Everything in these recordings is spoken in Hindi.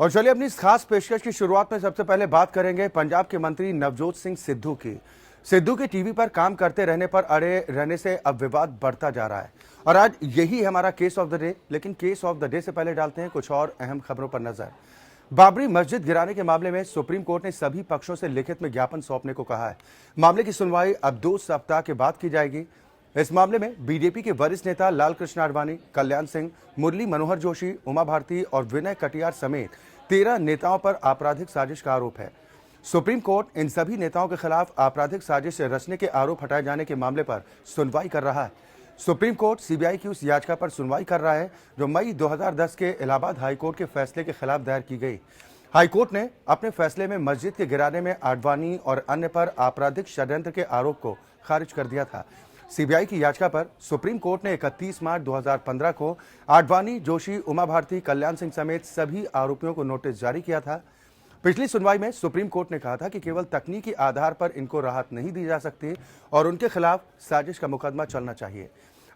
और चलिए अपनी इस खास पेशकश की शुरुआत में सबसे पहले बात करेंगे पंजाब के मंत्री नवजोत सिंह सिद्धू की। सिद्धू के टीवी पर काम करते रहने पर अड़े रहने से अब विवाद बढ़ता जा रहा है और आज यही है हमारा केस ऑफ द डे। लेकिन केस ऑफ द डे से पहले डालते हैं कुछ और अहम खबरों पर नजर। बाबरी मस्जिद गिराने के मामले में सुप्रीम कोर्ट ने सभी पक्षों से लिखित में ज्ञापन सौंपने को कहा है। मामले की सुनवाई अब 2 सप्ताह के बाद की जाएगी। इस मामले में बीजेपी के वरिष्ठ नेता लाल कृष्ण आडवाणी, कल्याण सिंह, मुरली मनोहर जोशी, उमा भारती और विनय कटियार समेत 13 नेताओं पर आपराधिक साजिश का आरोप है। सुप्रीम कोर्ट इन सभी नेताओं के खिलाफ आपराधिक साजिश रचने के आरोप हटाए जाने के मामले पर सुनवाई कर रहा है। सुप्रीम कोर्ट सीबीआई की उस याचिका पर सुनवाई कर रहा है जो मई 2010 के इलाहाबाद हाईकोर्ट के फैसले के खिलाफ दायर की गई। हाईकोर्ट ने अपने फैसले में मस्जिद के गिराने में आडवाणी और अन्य पर आपराधिक षड्यंत्र के आरोप को खारिज कर दिया था। सीबीआई की याचिका पर सुप्रीम कोर्ट ने 31 मार्च 2015 को आडवाणी, जोशी, उमा भारती, कल्याण सिंह समेत सभी आरोपियों को नोटिस जारी किया था। पिछली सुनवाई में सुप्रीम कोर्ट ने कहा था कि केवल तकनीकी आधार पर इनको राहत नहीं दी जा सकती और उनके खिलाफ साजिश का मुकदमा चलना चाहिए।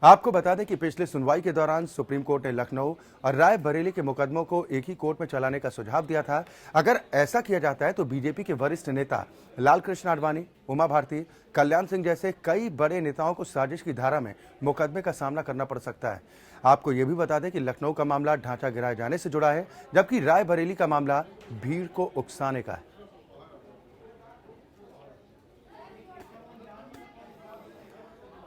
आपको बता दें कि पिछले सुनवाई के दौरान सुप्रीम कोर्ट ने लखनऊ और रायबरेली के मुकदमों को एक ही कोर्ट में चलाने का सुझाव दिया था। अगर ऐसा किया जाता है तो बीजेपी के वरिष्ठ नेता लाल कृष्ण आडवाणी, उमा भारती, कल्याण सिंह जैसे कई बड़े नेताओं को साजिश की धारा में मुकदमे का सामना करना पड़ सकता है। आपको यह भी बता दें कि लखनऊ का मामला ढांचा गिराए जाने से जुड़ा है, जबकि रायबरेली का मामला भीड़ को उकसाने का है।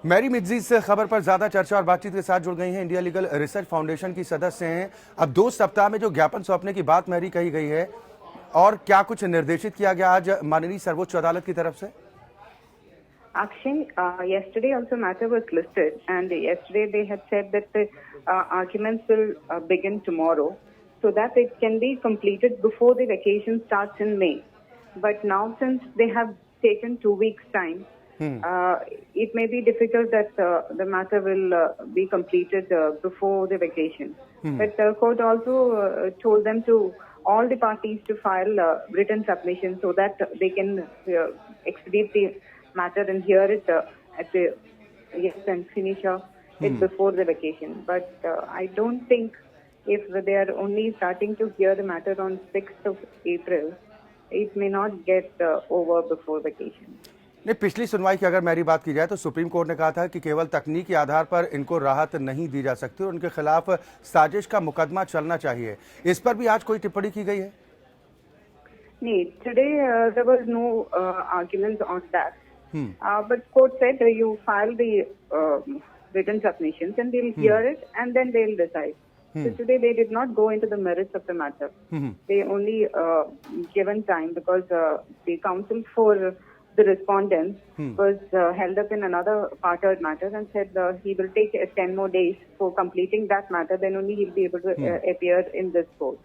मैरी मिर्जी इस खबर पर ज्यादा चर्चा और बातचीत के साथ जुड़ गई हैं। इंडिया लीगल रिसर्च फाउंडेशन की सदस्य हैं। अब 2 सप्ताह में जो ज्ञापन सौंपने की बात मैरी कही गई है और क्या कुछ निर्देशित किया गया आज माननीय सर्वोच्च अदालत की तरफ से? Akshay, yesterday also matter was listed, and yesterday they had said that the arguments will begin tomorrow, so that it can be completed before the vacation starts in May. But now, since they have taken 2 weeks' time, it may be difficult that the matter will be completed before the vacation. But the court also told them to all the parties to file written submissions so that they can expedite the matter and hear it at the and finish it before the vacation. But I don't think if they are only starting to hear the matter on 6th of April, it may not get over before vacation. नहीं, पिछली सुनवाई की अगर मेरी बात की जाए तो सुप्रीम कोर्ट ने कहा था कि केवल तकनीकी आधार पर इनको राहत नहीं दी जा सकती और उनके खिलाफ साजिश का मुकदमा चलना चाहिए। इस पर भी आज कोई टिप्पणी की गई है? नहीं, today there was no arguments on that. But court said you file the written submissions and they'll hear it and then they'll decide. So today they did not go into the merits of the matter. They only given time because the counsel for the respondent was held up in another part-heard matter and said he will take 10 more days for completing that matter, then only he'll be able to appear in this court.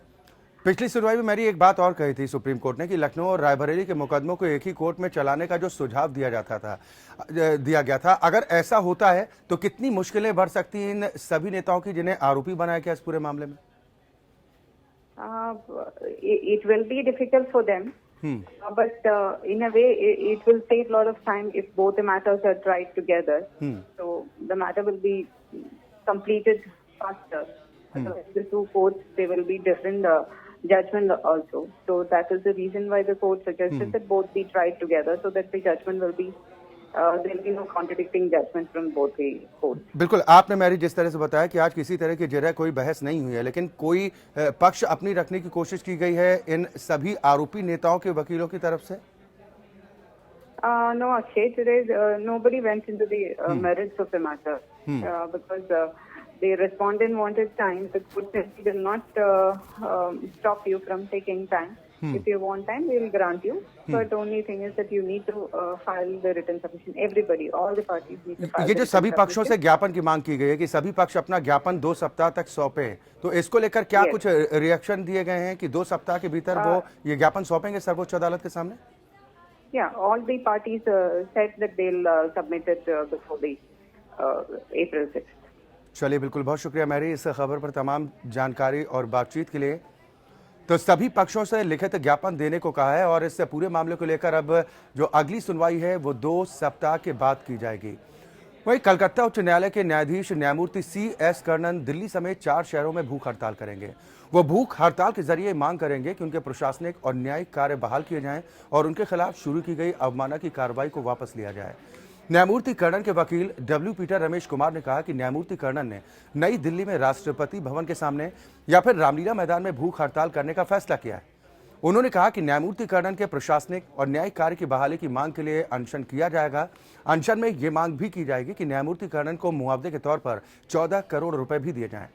पिछली सुनवाई में मेरी एक बात और कही थी सुप्रीम कोर्ट ने कि लखनऊ और रायबरेली के मुकदमों को एक ही कोर्ट में चलाने का जो सुझाव दिया गया था, अगर ऐसा होता है तो कितनी मुश्किलें बढ़ सकती हैं इन सभी नेताओं की जिन्हें आरोपी बनाया गया इस पूरे मामले में? It will be difficult for them. But in a way, it will take a lot of time if both the matters are tried together. So the matter will be completed faster. The 2 courts, they will be different judgment also. So that is the reason why the court suggested that both be tried together so that the judgment will be there will be no contradicting judgment from both the courts. बिल्कुल, आपने मैरी जिस तरह से बताया कि आज किसी तरह की जगह कोई बहस नहीं हुई है, लेकिन कोई पक्ष अपनी रखने की कोशिश की गई है इन सभी आरोपी नेताओं के वकीलों की तरफ से? No, Akshay, today nobody went into the merits of the matter because the respondent wanted time. The court said we will not stop you from taking time. If you want time, we will grant you. But the only thing is that you need to file the written submission. Everybody, all the parties need to file. ये जो सभी पक्षों से ज्ञापन की मांग की गई है कि सभी पक्ष अपना ज्ञापन 2 सप्ताह तक सौंपे, तो इसको लेकर क्या कुछ रिएक्शन दिए गए हैं कि 2 सप्ताह के भीतर वो ये ज्ञापन सौंपेंगे सर्वोच्च अदालत के सामने? Yeah, all the parties said that they'll submit it before the April 6th. चलिए, बिल्कुल, बहुत शुक्रिया मैरी इस खबर पर तमाम जानकारी और बातचीत के लिए। तो सभी पक्षों से लिखित ज्ञापन देने को कहा है और इस पूरे मामले को लेकर अब जो अगली सुनवाई है वो 2 सप्ताह के बाद की जाएगी। वहीं कलकत्ता उच्च न्यायालय के न्यायाधीश न्यायमूर्ति C.S. कर्णन दिल्ली समेत 4 शहरों में भूख हड़ताल करेंगे। वो भूख हड़ताल के जरिए मांग करेंगे कि उनके प्रशासनिक और न्यायिक कार्य बहाल किए जाएं और उनके खिलाफ शुरू की गई अवमानना की कार्रवाई को वापस लिया जाए। न्यायमूर्ति कर्णन के वकील W. पीटर रमेश कुमार ने कहा कि न्यायमूर्ति कर्णन ने नई दिल्ली में राष्ट्रपति भवन के सामने या फिर रामलीला मैदान में भूख हड़ताल करने का फैसला किया है। उन्होंने कहा कि न्यायमूर्ति कर्णन के प्रशासनिक और न्यायिक कार्य की बहाली की मांग के लिए अनशन किया जाएगा। अनशन में ये मांग भी की जाएगी कि न्यायमूर्ति कर्णन को मुआवजे के तौर पर 14 करोड़ रुपए भी दिए जाएं।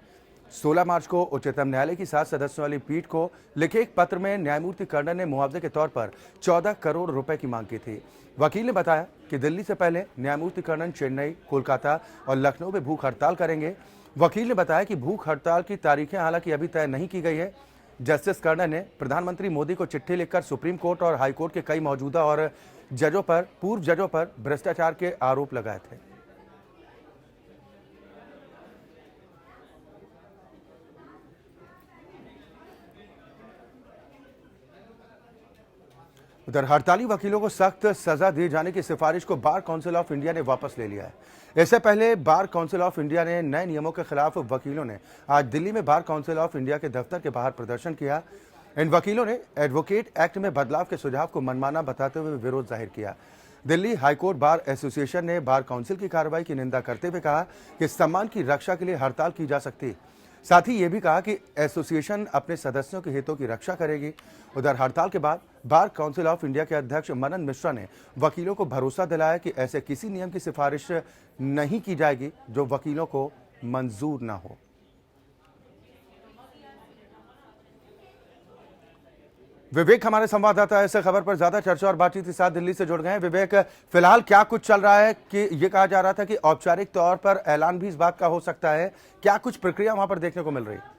16 मार्च को उच्चतम न्यायालय की 7 सदस्यों वाली पीठ को लिखे एक पत्र में न्यायमूर्ति कर्णन ने मुआवजे के तौर पर 14 करोड़ रुपए की मांग की थी। वकील ने बताया कि दिल्ली से पहले न्यायमूर्ति कर्णन चेन्नई, कोलकाता और लखनऊ में भूख हड़ताल करेंगे। वकील ने बताया कि भूख हड़ताल की तारीखें हालांकि अभी तय नहीं की गई है। जस्टिस कर्णन ने प्रधानमंत्री मोदी को चिट्ठी लिखकर सुप्रीम कोर्ट और हाई कोर्ट के कई मौजूदा और पूर्व जजों पर भ्रष्टाचार के आरोप लगाए थे। उधर हड़ताली वकीलों को सख्त सजा दिए जाने की सिफारिश को बार काउंसिल ऑफ इंडिया ने वापस ले लिया है। इससे पहले बार काउंसिल ऑफ इंडिया ने नए नियमों के खिलाफ वकीलों ने आज दिल्ली में बार काउंसिल ऑफ इंडिया के दफ्तर के बाहर प्रदर्शन किया। इन वकीलों ने एडवोकेट एक्ट में बदलाव के सुझाव को मनमाना बताते हुए विरोध जाहिर किया। दिल्ली हाईकोर्ट बार एसोसिएशन ने बार काउंसिल की कार्रवाई की निंदा करते हुए कहा कि सम्मान की रक्षा के लिए हड़ताल की जा सकती। साथ ही ये भी कहा कि एसोसिएशन अपने सदस्यों के हितों की रक्षा करेगी। उधर हड़ताल के बाद बार काउंसिल ऑफ इंडिया के अध्यक्ष मनन मिश्रा ने वकीलों को भरोसा दिलाया कि ऐसे किसी नियम की सिफारिश नहीं की जाएगी जो वकीलों को मंजूर ना हो। विवेक हमारे संवाददाता इस खबर पर ज्यादा चर्चा और बातचीत के साथ दिल्ली से जुड़ गए हैं। विवेक, फिलहाल क्या कुछ चल रहा है कि ये कहा जा रहा था कि औपचारिक तौर पर ऐलान भी इस बात का हो सकता है, क्या कुछ प्रक्रिया वहां पर देखने को मिल रही है?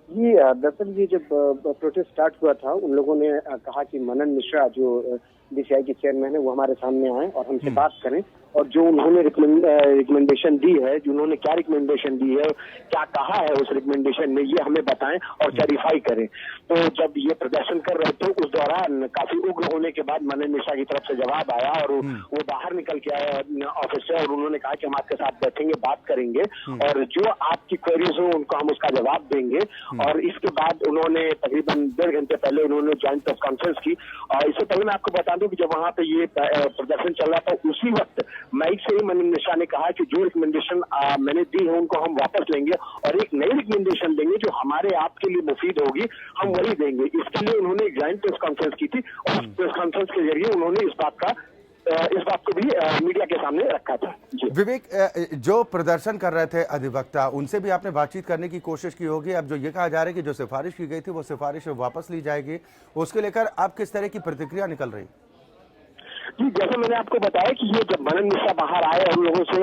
जी दरअसल ये जब प्रोटेस्ट स्टार्ट हुआ था, उन लोगों ने कहा कि मनन मिश्रा जो बीसीआई के चेयरमैन है वो हमारे सामने आए और हमसे बात करें, और जो उन्होंने रिकमेंडेशन दी है, जो उन्होंने क्या रिकमेंडेशन दी है, क्या कहा है उस रिकमेंडेशन में, ये हमें बताएं और क्लैरिफाई करें। तो जब ये प्रदर्शन कर रहे थे उस दौरान काफी उग्र होने के बाद मनन मिश्रा की तरफ से जवाब आया और वो बाहर निकल के आए ऑफिस से और उन्होंने कहा कि हम आपके साथ बैठेंगे, बात करेंगे और जो आपकी क्वेरीज हो उनको हम उसका जवाब देंगे। और इसके बाद उन्होंने तकरीबन 1.5 घंटे पहले उन्होंने ज्वाइंट प्रेस कॉन्फ्रेंस की। और इससे पहले मैं आपको बता दूं कि जब वहां पे ये प्रदर्शन चल रहा था उसी वक्त माइक से ही मनन मिश्रा ने कहा कि जो रिकमेंडेशन मैंने दी है उनको हम वापस लेंगे और एक नई रिकमेंडेशन देंगे जो हमारे आपके लिए मुफीद होगी, हम वही देंगे। इसके लिए उन्होंने एक ज्वाइंट प्रेस कॉन्फ्रेंस की थी और प्रेस कॉन्फ्रेंस के जरिए उन्होंने इस बात को भी मीडिया के सामने रखा था। जी विवेक, जो प्रदर्शन कर रहे थे अधिवक्ता, उनसे भी आपने बातचीत करने की कोशिश की होगी। अब जो ये कहा जा रहा है कि जो सिफारिश की गई थी वो सिफारिश वापस ली जाएगी, उसको लेकर आप किस तरह की प्रतिक्रिया निकल रही? जी, जैसे मैंने आपको बताया कि ये जब मनन मिश्रा बाहर आए और लोगों से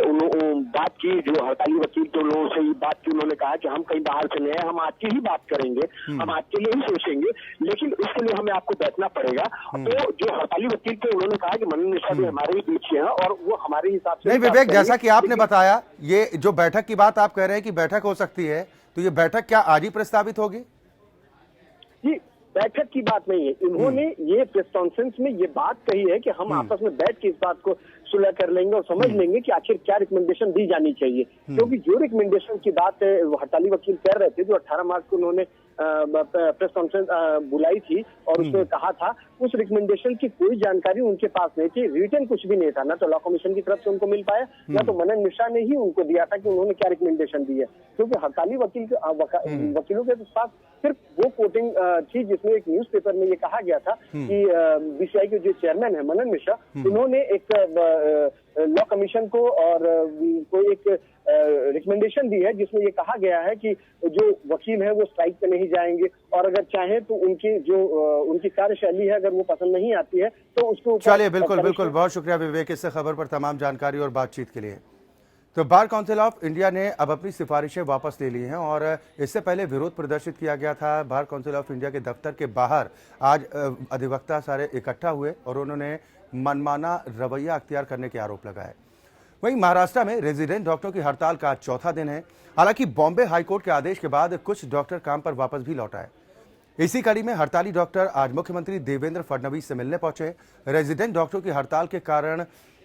बात की, जो हड़ताली वकील के लोगों से ये बात की, उन्होंने कहा कि हम कहीं बाहर से नहीं आए, हम आज की ही बात करेंगे, हम आज के लिए ही सोचेंगे, लेकिन इसके लिए हमें आपको बैठना पड़ेगा। तो जो हड़ताली वकील थे उन्होंने कहा कि मनन मिश्रा भी हमारे ही बीच हैं और वो हमारे हिसाब से। नहीं विवेक, जैसा कि आपने बताया, ये जो बैठक की बात आप कह रहे हैं कि बैठक हो सकती है, तो ये बैठक क्या आज ही प्रस्तावित होगी? जी, बैठक की बात नहीं है। इन्होंने ये प्रेस कॉन्फ्रेंस में ये बात कही है कि हम आपस में बैठ के इस बात को सुलह कर लेंगे और समझ लेंगे कि आखिर क्या रिकमेंडेशन दी जानी चाहिए। क्योंकि जो रिकमेंडेशन की बात हड़ताली वकील कर रहे थे, जो 18 मार्च को उन्होंने प्रेस कॉन्फ्रेंस बुलाई थी और उसमें कहा था, उस रिकमेंडेशन की कोई जानकारी उनके पास नहीं थी, रिटन कुछ भी नहीं था, ना तो लॉ कमीशन की तरफ से उनको मिल पाया, ना तो मनन मिश्रा ने ही उनको दिया था कि उन्होंने क्या रिकमेंडेशन दी है। क्योंकि हड़ताली वकीलों के पास सिर्फ वो कोटिंग थी जिसमें एक न्यूज़पेपर में ये कहा गया था कि बीसीआई के जो चेयरमैन है मनन मिश्रा, उन्होंने एक लॉ कमीशन को और कोई एक रिकमेंडेशन दी है जिसमें ये कहा गया है कि जो वकील है वो स्ट्राइक पे नहीं जाएंगे और अगर चाहे तो उनकी कार्यशैली है, अगर वो पसंद नहीं आती है तो उसको। चलिए, बिल्कुल, बहुत शुक्रिया विवेक इस खबर पर तमाम जानकारी और बातचीत के लिए। तो बार काउंसिल ऑफ इंडिया ने अब अपनी सिफारिशें वापस ले ली हैं और इससे पहले विरोध प्रदर्शित किया गया था। बार काउंसिल ऑफ इंडिया के दफ्तर के बाहर आज अधिवक्ता सारे इकट्ठा हुए और उन्होंने मनमाना रवैया अख्तियार करने के आरोप लगाए। वहीं महाराष्ट्र में रेजिडेंट डॉक्टरों की हड़ताल का चौथा दिन है। हालांकि बॉम्बे हाईकोर्ट के आदेश के बाद कुछ डॉक्टर काम पर वापस भी लौट आए। इसी कड़ी में हड़ताली डॉक्टर आज मुख्यमंत्री देवेंद्र फडणवीस से मिलने पहुंचे। रेजिडेंट डॉक्टरों की हड़ताल के कारण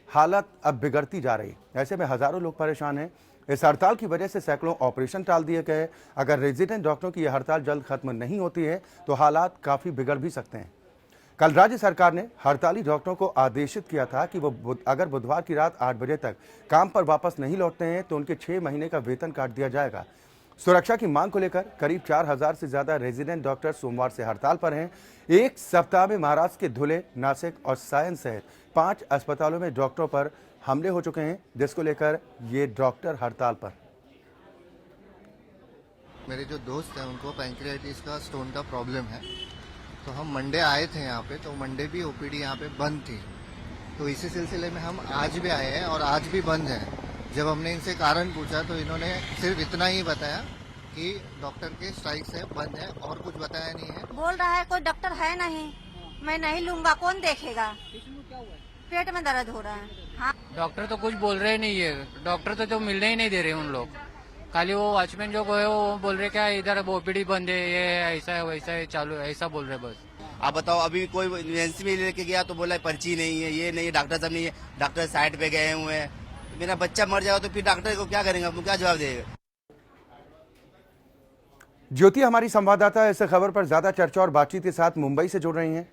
हालत अब बिगड़ती जा रही। ऐसे में हजारों लोग परेशान हैं। इस हड़ताल की वजह से सैकड़ों ऑपरेशन टाल दिए गए। अगर रेजिडेंट डॉक्टरों की यह हड़ताल जल्द खत्म नहीं होती है तो हालात काफी बिगड़ भी सकते हैं। कल राज्य सरकार ने हड़ताली डॉक्टरों को आदेशित किया था कि वो अगर बुधवार की रात 8 बजे तक काम पर वापस नहीं लौटते हैं तो उनके 6 महीने का वेतन काट दिया जाएगा। सुरक्षा की मांग को लेकर करीब 4000 से ज्यादा रेजिडेंट डॉक्टर सोमवार से हड़ताल पर हैं। एक सप्ताह में महाराष्ट्र के धुले, नासिक और सायन सहित 5 अस्पतालों में डॉक्टरों पर हमले हो चुके हैं, जिसको लेकर ये डॉक्टर हड़ताल पर। मेरे जो दोस्त हैं उनको पैंक्रियाटिस का स्टोन का प्रॉब्लम है, तो हम मंडे आए थे यहाँ पे, तो मंडे भी ओपीडी यहाँ पे बंद थी। तो इसी सिलसिले में हम आज भी आए हैं और आज भी बंद है। जब हमने इनसे कारण पूछा तो इन्होंने सिर्फ इतना ही बताया कि डॉक्टर के स्ट्राइक से बंद है, और कुछ बताया नहीं है। बोल रहा है कोई डॉक्टर है नहीं, मैं नहीं लूंगा, कौन देखेगा। पेट में दर्द हो रहा है। हाँ, डॉक्टर तो कुछ बोल रहे नहीं है, डॉक्टर तो मिलने ही नहीं दे रहे उन लोग। खाली वो वॉचमैन जो गए वो बोल रहे क्या इधर ओपीडी बंद है, ये ऐसा है वैसा है, चालू है, ऐसा बोल रहे बस। आप बताओ, अभी कोई इमरजेंसी में लेके गया तो बोला पर्ची नहीं है, ये नहीं है, डॉक्टर साहब नहीं है, डॉक्टर साइड पे गए हुए हैं। मेरा बच्चा मर जाएगा तो फिर डॉक्टर को क्या करेंगे, आपको क्या जवाब देगा। ज्योति हमारी संवाददाता इस खबर पर ज्यादा चर्चा और बातचीत के साथ मुंबई से जुड़ रही हैं।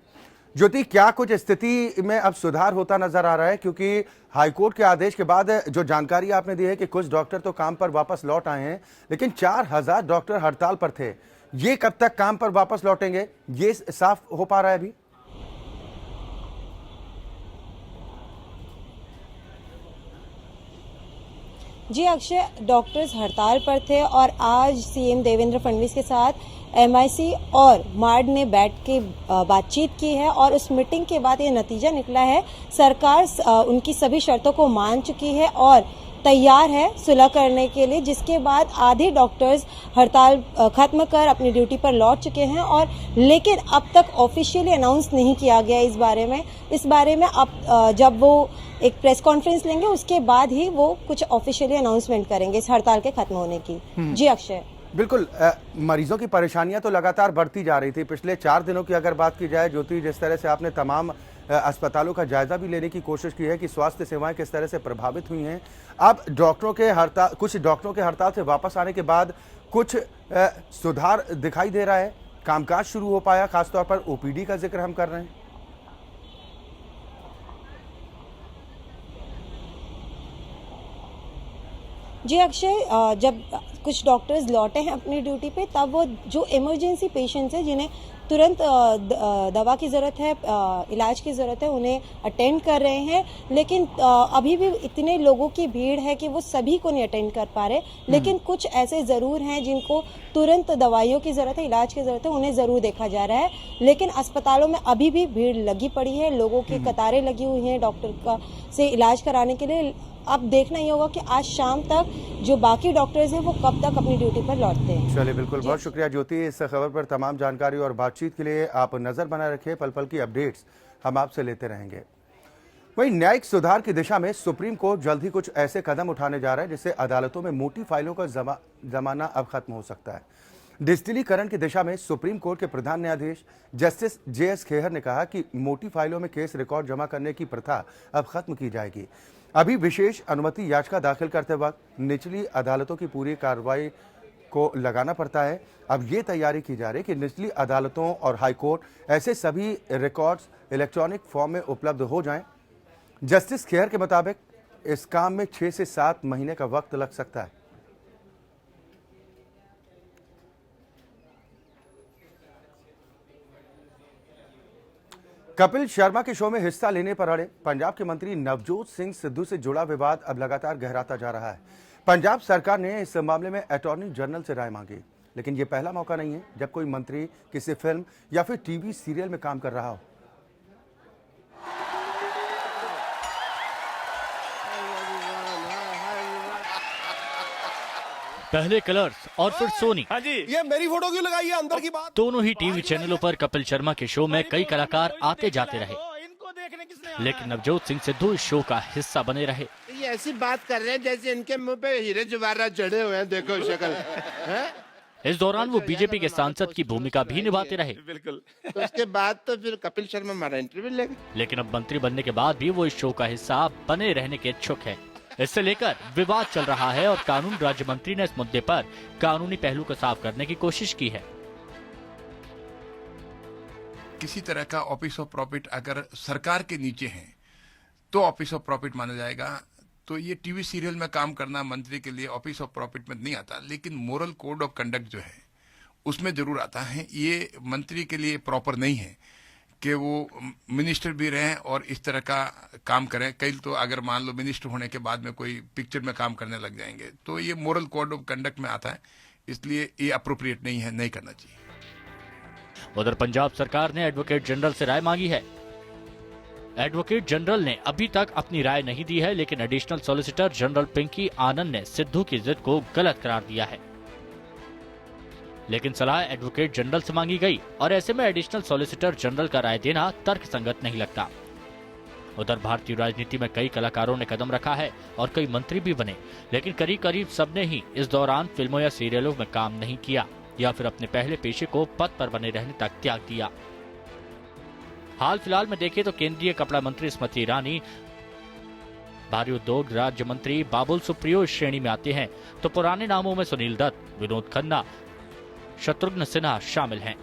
ज्योति, क्या कुछ स्थिति में अब सुधार होता नजर आ रहा है? क्योंकि हाईकोर्ट के आदेश के बाद जो जानकारी आपने दी है कि कुछ डॉक्टर तो काम पर वापस लौट आए हैं, लेकिन 4000 डॉक्टर हड़ताल पर थे। ये कब तक काम पर वापस लौटेंगे, ये साफ हो पा रहा है अभी? जी अक्षय, डॉक्टर्स हड़ताल पर थे और आज सीएम देवेंद्र फडणवीस के साथ एमआईसी और मार्ड ने बैठ के बातचीत की है और उस मीटिंग के बाद ये नतीजा निकला है। सरकार उनकी सभी शर्तों को मान चुकी है और तैयार है सुलह करने के लिए, जिसके बाद आधे डॉक्टर्स हड़ताल खत्म कर अपनी ड्यूटी पर लौट चुके हैं। और लेकिन अब तक ऑफिशियली अनाउंस नहीं किया गया इस बारे में अब जब वो एक प्रेस कॉन्फ्रेंस लेंगे उसके बाद ही वो कुछ ऑफिशियली अनाउंसमेंट करेंगे इस हड़ताल के खत्म होने की। जी अक्षय, बिल्कुल। मरीजों की परेशानियां तो लगातार बढ़ती जा रही थी। पिछले 4 दिनों की अगर बात की जाए ज्योति, जिस तरह से आपने तमाम अस्पतालों का जायजा भी लेने की कोशिश की है कि स्वास्थ्य सेवाएं किस तरह से प्रभावित हुई हैं। अब कुछ डॉक्टरों के हड़ताल से वापस आने के बाद कुछ सुधार दिखाई दे रहा है, कामकाज शुरू हो पाया, खासतौर पर ओपीडी का जिक्र हम कर रहे हैं। जी अक्षय, जब कुछ डॉक्टर्स लौटे हैं अपनी ड्यूटी पे, तब वो जो इमरजेंसी पेशेंट्स हैं जिन्हें तुरंत दवा की ज़रूरत है, इलाज की ज़रूरत है, उन्हें अटेंड कर रहे हैं। लेकिन अभी भी इतने लोगों की भीड़ है कि वो सभी को नहीं अटेंड कर पा रहे। लेकिन कुछ ऐसे ज़रूर हैं जिनको तुरंत दवाइयों की ज़रूरत है, इलाज की ज़रूरत है, उन्हें ज़रूर देखा जा रहा है। लेकिन अस्पतालों में अभी भी भीड़ लगी पड़ी है, लोगों की कतारें लगी हुई हैं डॉक्टर से इलाज कराने के लिए। अब देखना ही होगा कि आज शाम तक जो बाकी डॉक्टर्स हैं वो कब तक अपनी ड्यूटी पर लौटते हैं। चलिए, बिल्कुल, बहुत शुक्रिया ज्योति इस खबर पर तमाम जानकारी और बातचीत के लिए। आप नजर बनाए रखिए, पल पल की अपडेट्स हम आपसे लेते रहेंगे। वहीं न्यायिक सुधार की दिशा में सुप्रीम कोर्ट जल्द ही कुछ ऐसे कदम उठाने जा रहा है जिससे अदालतों में मोटी फाइलों का जमाना अब खत्म हो सकता है। डिजिटलीकरण की दिशा में सुप्रीम कोर्ट के प्रधान न्यायाधीश जस्टिस JS खेहर ने कहा कि मोटी फाइलों में केस रिकॉर्ड जमा करने की प्रथा अब खत्म की जाएगी। अभी विशेष अनुमति याचिका दाखिल करते वक्त निचली अदालतों की पूरी कार्रवाई को लगाना पड़ता है। अब ये तैयारी की जा रही है कि निचली अदालतों और हाईकोर्ट ऐसे सभी रिकॉर्ड्स इलेक्ट्रॉनिक फॉर्म में उपलब्ध हो जाएं। जस्टिस खेहर के मुताबिक इस काम में 6 से 7 महीने का वक्त लग सकता है। कपिल शर्मा के शो में हिस्सा लेने पर अड़े पंजाब के मंत्री नवजोत सिंह सिद्धू से जुड़ा विवाद अब लगातार गहराता जा रहा है। पंजाब सरकार ने इस मामले में अटॉर्नी जनरल से राय मांगी, लेकिन यह पहला मौका नहीं है जब कोई मंत्री किसी फिल्म या फिर टीवी सीरियल में काम कर रहा हो। पहले कलर्स और फिर सोनी। हाँ जी, ये मेरी फोटो क्यों लगाई है अंदर की बात। दोनों ही टीवी चैनलों पर कपिल शर्मा के शो में कई कलाकार आते जाते रहे, लेकिन नवजोत सिंह सिद्धू इस शो का हिस्सा बने रहे। ये ऐसी बात कर रहे हैं जैसे इनके मुंह पे हीरे जवाहरात जड़े हुए हैं। देखो शक्ल है। इस दौरान वो बीजेपी के सांसद की भूमिका भी निभाते रहे। बिल्कुल। तो उसके बाद तो फिर कपिल शर्मा हमारा इंटरव्यू लेंगे। लेकिन अब मंत्री बनने के बाद भी वो इस शो का हिस्सा बने रहने के इच्छुक है। इससे लेकर विवाद चल रहा है और कानून राज्य मंत्री ने इस मुद्दे पर कानूनी पहलू को साफ करने की कोशिश की है। किसी तरह का ऑफिस ऑफ प्रॉफिट अगर सरकार के नीचे है तो ऑफिस ऑफ प्रॉफिट माना जाएगा। तो ये टीवी सीरियल में काम करना मंत्री के लिए ऑफिस ऑफ प्रॉफिट में नहीं आता, लेकिन मोरल कोड ऑफ कंडक्ट जो है उसमें जरूर आता है। ये मंत्री के लिए प्रॉपर नहीं है कि वो मिनिस्टर भी रहें और इस तरह का काम करें। कई तो अगर मान लो मिनिस्टर होने के बाद में कोई पिक्चर में काम करने लग जाएंगे, तो ये मोरल कोड ऑफ कंडक्ट में आता है, इसलिए ये अप्रोप्रिएट नहीं है, नहीं करना चाहिए। उधर पंजाब सरकार ने एडवोकेट जनरल से राय मांगी है। एडवोकेट जनरल ने अभी तक अपनी राय नहीं दी है, लेकिन एडिशनल सॉलिसिटर जनरल पिंकी आनंद ने सिद्धू की जिद को गलत करार दिया है। लेकिन सलाह एडवोकेट जनरल से मांगी गई और ऐसे में एडिशनल सॉलिसिटर जनरल का राय देना तर्कसंगत नहीं लगता। उधर भारतीय राजनीति में कई कलाकारों ने कदम रखा है और कई मंत्री भी बने, लेकिन करीब करीब सबने ही इस दौरान फिल्मों या सीरियलों में काम नहीं किया या फिर अपने पहले पेशे को पद पर बने रहने तक त्याग दिया। हाल फिलहाल में देखें तो केंद्रीय कपड़ा मंत्री स्मृति ईरानी, भारी उद्योग राज्य मंत्री बाबुल सुप्रियो इस श्रेणी में आते हैं, तो पुराने नामों में सुनील दत्त, विनोद खन्ना, शत्रुघ्न सिन्हा शामिल हैं।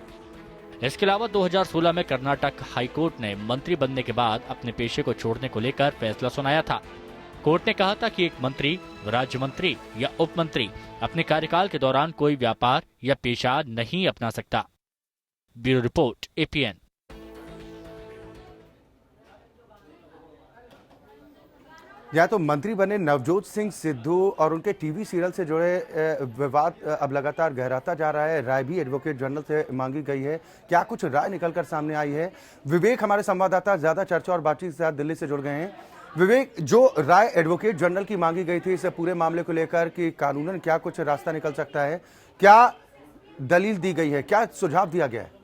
इसके अलावा 2016 में कर्नाटक हाईकोर्ट ने मंत्री बनने के बाद अपने पेशे को छोड़ने को लेकर फैसला सुनाया था। कोर्ट ने कहा था कि एक मंत्री, राज्य मंत्री या उप मंत्री अपने कार्यकाल के दौरान कोई व्यापार या पेशा नहीं अपना सकता। Bureau report, APN। या तो मंत्री बने नवजोत सिंह सिद्धू और उनके टीवी सीरियल से जुड़े विवाद अब लगातार गहराता जा रहा है। राय भी एडवोकेट जनरल से मांगी गई है। क्या कुछ राय निकलकर सामने आई है? विवेक हमारे संवाददाता ज्यादा चर्चा और बातचीत के साथ दिल्ली से जुड़ गए हैं। विवेक, जो राय एडवोकेट जनरल की मांगी गई थी इस पूरे मामले को लेकर कि कानूनन क्या कुछ रास्ता निकल सकता है, क्या दलील दी गई है, क्या सुझाव दिया गया है?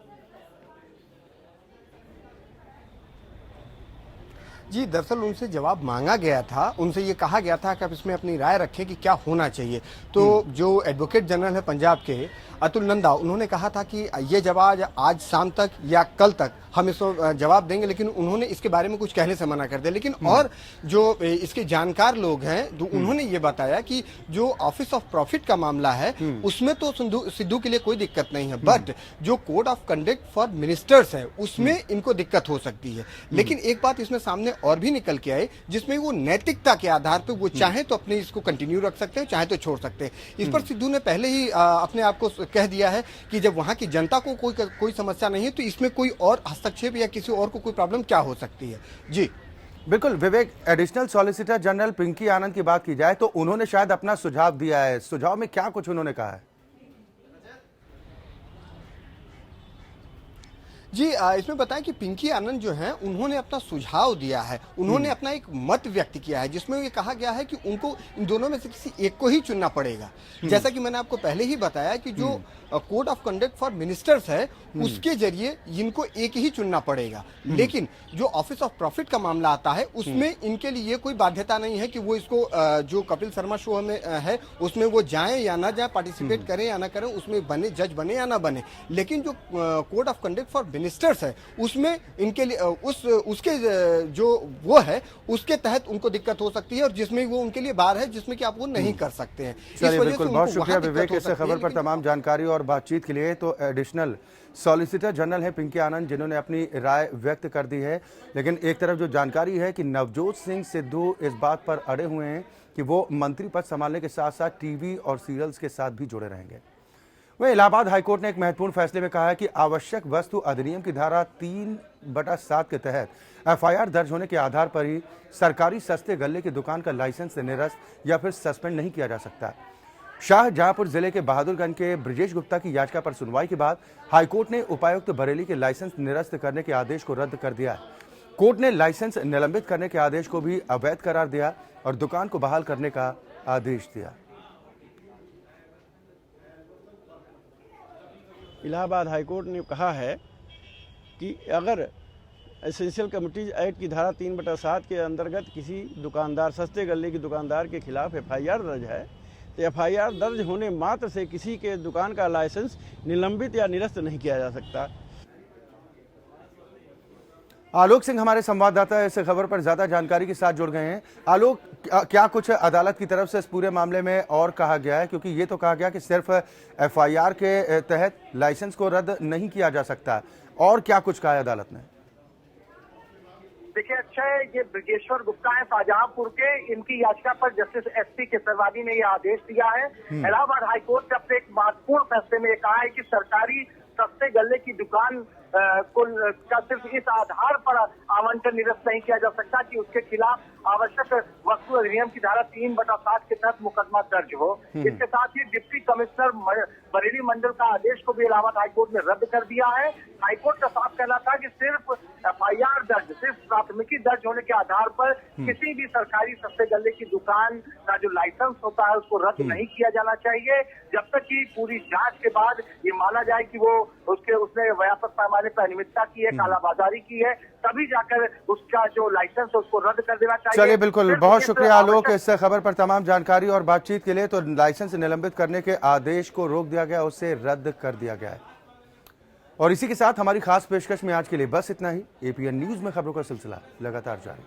जी, दरअसल उनसे जवाब मांगा गया था, उनसे ये कहा गया था कि आप इसमें अपनी राय रखें कि क्या होना चाहिए। तो जो एडवोकेट जनरल है पंजाब के, अतुल नंदा, उन्होंने कहा था कि ये जवाब आज शाम तक या कल तक हम इसको जवाब देंगे, लेकिन उन्होंने इसके बारे में कुछ कहने से मना कर दिया। लेकिन और जो इसके जानकार लोग हैं, तो उन्होंने ये बताया कि जो ऑफिस ऑफ प्रॉफिट का मामला है उसमें तो सिद्धू के लिए कोई दिक्कत नहीं है, बट जो code of conduct for ministers है उसमें इनको दिक्कत हो सकती है। लेकिन एक बात इसमें सामने और भी निकल के आए, जिसमें वो नैतिकता के आधार पर वो चाहे तो अपने इसको कंटिन्यू रख सकते हैं, चाहे तो छोड़ सकते हैं। इस पर सिद्धू ने पहले ही अपने आप को कह दिया है कि जब वहां की जनता को कोई समस्या नहीं है तो इसमें कोई और हस्तक्षेप या किसी और को कोई प्रॉब्लम क्या हो सकती है। जी बिल्कुल विवेक, एडिशनल सॉलिसिटर जनरल पिंकी आनंद की बात की जाए तो उन्होंने शायद अपना सुझाव दिया है। सुझाव में क्या कुछ उन्होंने कहा है? जी, इसमें बताएं कि पिंकी आनंद जो हैं उन्होंने अपना सुझाव दिया है, उन्होंने अपना एक मत व्यक्त किया है जिसमें ये कहा गया है कि उनको इन दोनों में से किसी एक को ही चुनना पड़ेगा। जैसा कि मैंने आपको पहले ही बताया कि जो code of conduct for ministers है उसके जरिए इनको एक ही चुनना पड़ेगा। लेकिन जो ऑफिस ऑफ प्रॉफिट का मामला आता है उसमें इनके लिए कोई बाध्यता नहीं है कि वो इसको जो कपिल शर्मा शो में है उसमें वो जाएं या ना जाए, पार्टिसिपेट करें या ना करें, उसमें बने जज बने या ना बने। लेकिन जो code of conduct for ministers है उसमें इनके लिए उसके जो वो है उसके तहत उनको दिक्कत हो सकती है और जिसमें वो उनके लिए बार है जिसमें कि आप वो नहीं कर सकते हैं। चलिए, बिल्कुल, बहुत शुक्रिया विवेक इस खबर पर तमाम जानकारी और बातचीत के लिए। तो एडिशनल सॉलिसिटर जनरल है पिंकी आनंद जिन्होंने अपनी राय व्यक्त कर दी है। लेकिन एक तरफ जो जानकारी है कि नवजोत सिंह सिद्धू इस बात पर अड़े हुए हैं कि वो मंत्री पद संभालने के साथ साथ टीवी और सीरियल्स के साथ भी जुड़े रहेंगे। वहीं इलाहाबाद हाईकोर्ट ने एक महत्वपूर्ण फैसले में कहा है कि आवश्यक वस्तु अधिनियम की धारा 3/7 के तहत FIR दर्ज होने के आधार पर ही सरकारी सस्ते गल्ले की दुकान का लाइसेंस निरस्त या फिर सस्पेंड नहीं किया जा सकता। शाहजहांपुर जिले के बहादुरगंज के ब्रजेश गुप्ता की याचिका पर सुनवाई के बाद हाईकोर्ट ने उपायुक्त बरेली के लाइसेंस निरस्त करने के आदेश को रद्द कर दिया है। कोर्ट ने लाइसेंस निलंबित करने के आदेश को भी अवैध करार दिया और दुकान को बहाल करने का आदेश दिया। इलाहाबाद हाईकोर्ट ने कहा है कि अगर एसेंशियल कमोडिटीज एक्ट की धारा 3/7 के अंतर्गत किसी दुकानदार, सस्ते गल्ले की दुकानदार के खिलाफ FIR दर्ज है तो FIR दर्ज होने मात्र से किसी के दुकान का लाइसेंस निलंबित या निरस्त नहीं किया जा सकता। आलोक सिंह हमारे संवाददाता इस खबर पर ज्यादा जानकारी के साथ जुड़ गए हैं। आलोक, क्या कुछ अदालत की तरफ से इस पूरे मामले में और कहा गया है, क्योंकि ये तो कहा गया कि सिर्फ FIR के तहत लाइसेंस को रद्द नहीं किया जा सकता, और क्या कुछ कहा है अदालत ने? देखिए अक्षय, ये ब्रजेश्वर गुप्ता है शाहजहांपुर के, इनकी याचिका पर जस्टिस SP केसरवानी ने यह आदेश दिया है। इलाहाबाद हाईकोर्ट ने अपने एक महत्वपूर्ण फैसले में कहा है कि सरकारी सस्ते गल्ले की दुकान का सिर्फ इस आधार पर आवंटन निरस्त नहीं किया जा सकता कि उसके खिलाफ आवश्यक वस्तु अधिनियम की धारा 3/7 के तहत मुकदमा दर्ज हो। इसके साथ ही डिप्टी कमिश्नर बरेली मंडल का आदेश को भी इलाहाबाद हाईकोर्ट ने रद्द कर दिया है। हाईकोर्ट का साफ कहना था कि सिर्फ FIR दर्ज, सिर्फ प्राथमिकी दर्ज होने के आधार पर किसी भी सरकारी सस्ते गल्ले की दुकान का जो लाइसेंस होता है उसको रद्द नहीं किया जाना चाहिए, जब तक कि पूरी जांच के बाद ये माना जाए कि वो उसने व्यापक पैमाने पर अनियमितता की है, कालाबाजारी की है, तभी जाकर उसका जो लाइसेंस है उसको रद्द कर देना चाहिए। चलिए, बिल्कुल, बहुत शुक्रिया आलोक इस खबर पर तमाम जानकारी और बातचीत के लिए। तो लाइसेंस निलंबित करने के आदेश को रोक दिया गया, उसे रद्द कर दिया गया है। और इसी के साथ हमारी खास पेशकश में आज के लिए बस इतना ही। APN न्यूज में खबरों का सिलसिला लगातार जारी।